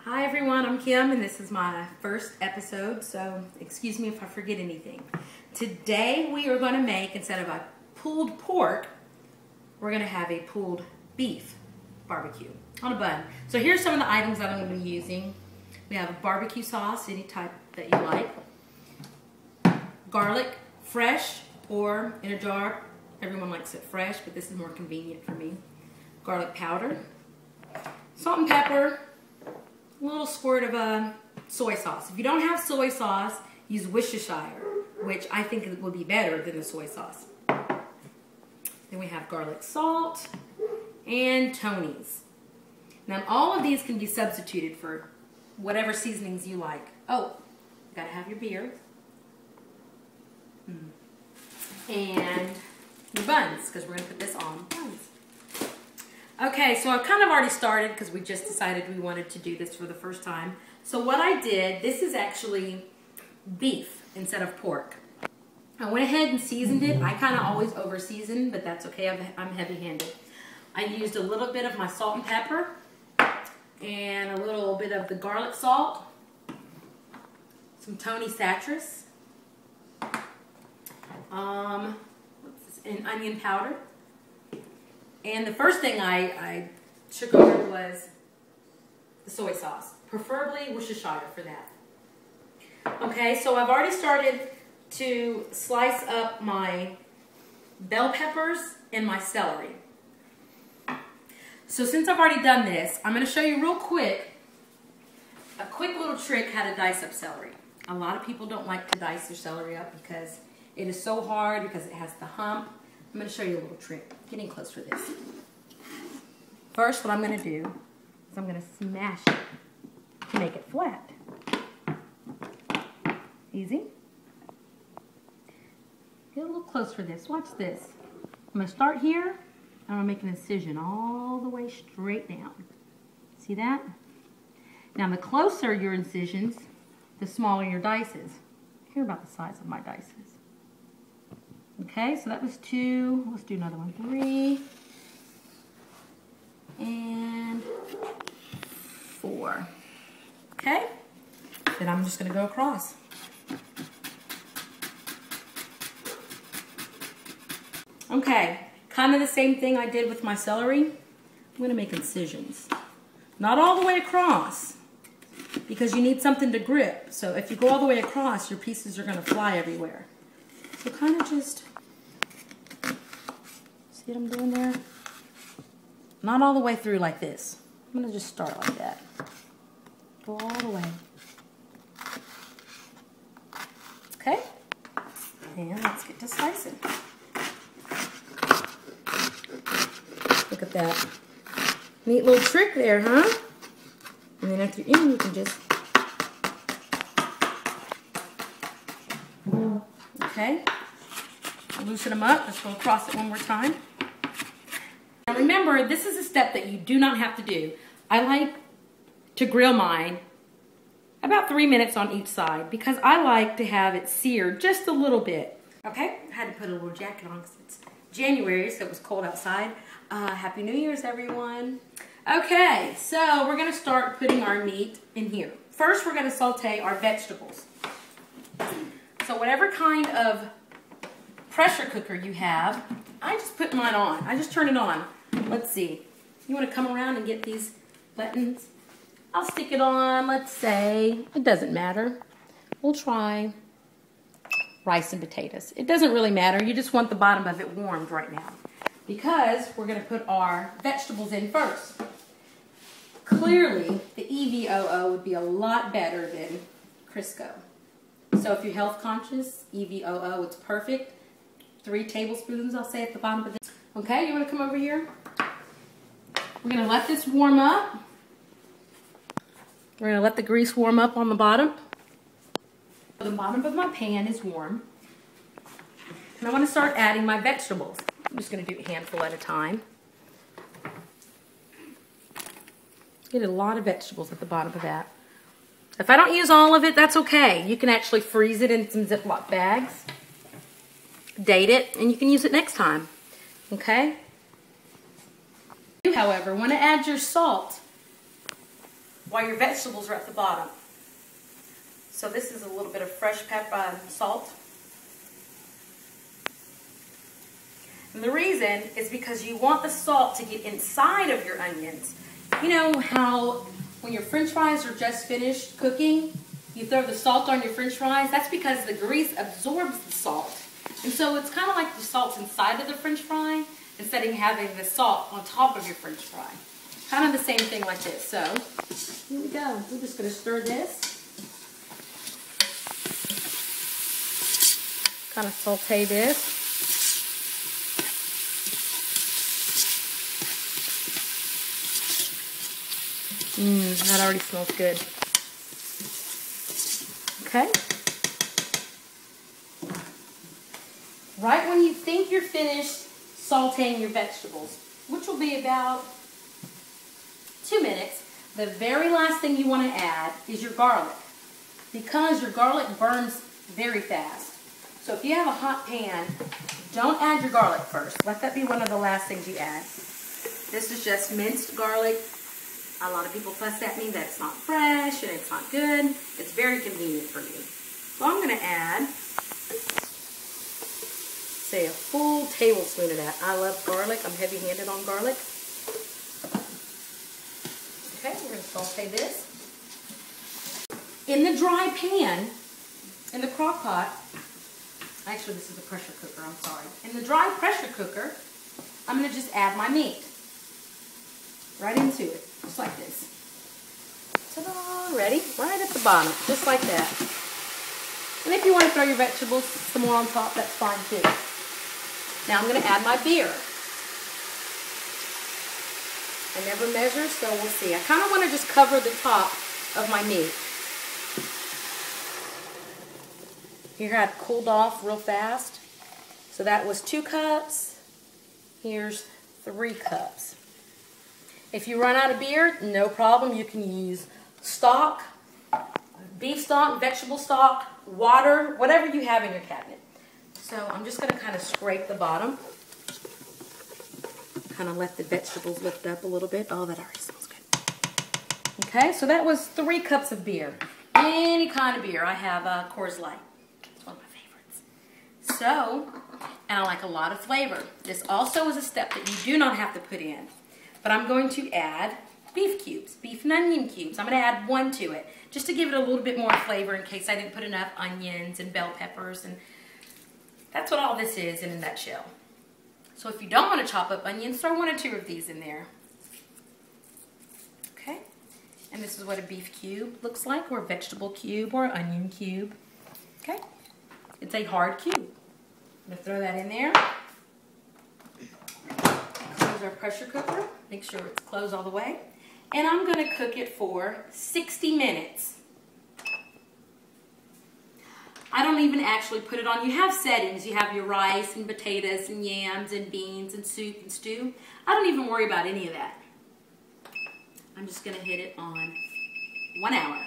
Hi everyone, I'm Kim and this is my first episode, so excuse me if I forget anything. Today we are going to make, instead of a pulled pork, we're going to have a pulled beef barbecue on a bun. So here's some of the items that I'm going to be using. We have a barbecue sauce, any type that you like. Garlic, fresh or in a jar. Everyone likes it fresh, but this is more convenient for me. Garlic powder, salt and pepper, a little squirt of soy sauce. If you don't have soy sauce, use Worcestershire, which I think would be better than the soy sauce. Then we have garlic salt and Tony's. Now all of these can be substituted for whatever seasonings you like. Oh, you gotta have your beer. And your buns, because we're gonna put this on buns. Okay, so I've kind of already started because we just decided we wanted to do this for the first time. So what I did, this is actually beef instead of pork. I went ahead and seasoned it. I kind of always over season, but that's okay, I'm heavy-handed. I used a little bit of my salt and pepper and a little bit of the garlic salt, some Tony citrus, and onion powder. And the first thing I shook over was the soy sauce, preferably Worcestershire for that. Okay, so I've already started to slice up my bell peppers and my celery. So since I've already done this, I'm going to show you real quick, a quick little trick how to dice up celery. A lot of people don't like to dice their celery up because it is so hard, because it has the hump. I'm going to show you a little trick. Getting close for this. First, what I'm going to do is I'm going to smash it to make it flat. Easy. Get a little close for this. Watch this. I'm going to start here, and I'm going to make an incision all the way straight down. See that? Now, the closer your incisions, the smaller your dices. Here about the size of my dices. Okay, so that was 2. Let's do another one. 3 and 4. Okay, then I'm just going to go across. Okay, kind of the same thing I did with my celery. I'm going to make incisions. Not all the way across, because you need something to grip. So if you go all the way across, your pieces are going to fly everywhere. So kind of just, see what I'm doing there? Not all the way through like this. I'm going to just start like that. Go all the way. Okay? And let's get to slicing. Look at that. Neat little trick there, huh? And then after you're in, you can just, okay? Loosen them up. Let's go across it one more time. Now remember, this is a step that you do not have to do. I like to grill mine about 3 minutes on each side because I like to have it seared just a little bit. Okay, I had to put a little jacket on because it's January, so it was cold outside. Happy New Year's, everyone. Okay, so we're going to start putting our meat in here. First, we're going to saute our vegetables. So whatever kind of pressure cooker you have, I just put mine on. I just turn it on. Let's see. You want to come around and get these buttons? I'll stick it on, let's say, it doesn't matter. We'll try rice and potatoes. It doesn't really matter. You just want the bottom of it warmed right now, because we're going to put our vegetables in first. Clearly, the EVOO would be a lot better than Crisco. So if you're health conscious, EVOO, it's perfect. 3 tablespoons, I'll say, at the bottom of this. Okay, you want to come over here? We're going to let this warm up. We're going to let the grease warm up on the bottom. The bottom of my pan is warm. And I want to start adding my vegetables. I'm just going to do a handful at a time. Get a lot of vegetables at the bottom of that. If I don't use all of it, that's okay. You can actually freeze it in some Ziploc bags. Date it, and you can use it next time. Okay? You, however, want to add your salt while your vegetables are at the bottom. So this is a little bit of fresh pepper, salt. And the reason is because you want the salt to get inside of your onions. You know how when your french fries are just finished cooking, you throw the salt on your french fries? That's because the grease absorbs the salt. And so it's kind of like the salt's inside of the french fry instead of having the salt on top of your french fry. Kind of the same thing like this. So here we go. We're just going to stir this. Kind of saute this. That already smells good. Okay. Right when you think you're finished sauteing your vegetables, which will be about 2 minutes, the very last thing you want to add is your garlic, because your garlic burns very fast. So if you have a hot pan, don't add your garlic first. Let that be one of the last things you add. This is just minced garlic. A lot of people fuss at me that it's not fresh and it's not good. It's very convenient for me. So I'm going to add, say, a full tablespoon of that. I love garlic. I'm heavy-handed on garlic. Okay, we're going to saute this. In the dry pan, in the crock pot, actually this is a pressure cooker, I'm sorry. In the dry pressure cooker, I'm going to just add my meat right into it, just like this. Ta-da! Ready? Right at the bottom, just like that. And if you want to throw your vegetables some more on top, that's fine too. Now I'm going to add my beer. I never measure, so we'll see. I kind of want to just cover the top of my meat. Here I've cooled off real fast. So that was 2 cups. Here's 3 cups. If you run out of beer, no problem. You can use stock, beef stock, vegetable stock, water, whatever you have in your cabinet. So I'm just going to kind of scrape the bottom. Kind of let the vegetables lift up a little bit. Oh, that already smells good. Okay, so that was 3 cups of beer. Any kind of beer. I have Coors Light. It's one of my favorites. So, and I like a lot of flavor. This also is a step that you do not have to put in. But I'm going to add beef cubes, beef and onion cubes. I'm going to add 1 to it, just to give it a little bit more flavor in case I didn't put enough onions and bell peppers. And that's what all this is in a nutshell. So if you don't want to chop up onions, throw 1 or 2 of these in there. Okay? And this is what a beef cube looks like, or a vegetable cube, or an onion cube. Okay? It's a hard cube. I'm going to throw that in there. Close our pressure cooker. Make sure it's closed all the way. And I'm going to cook it for 60 minutes. I don't even actually put it on. You have settings. You have your rice and potatoes and yams and beans and soup and stew. I don't even worry about any of that. I'm just going to hit it on 1 hour.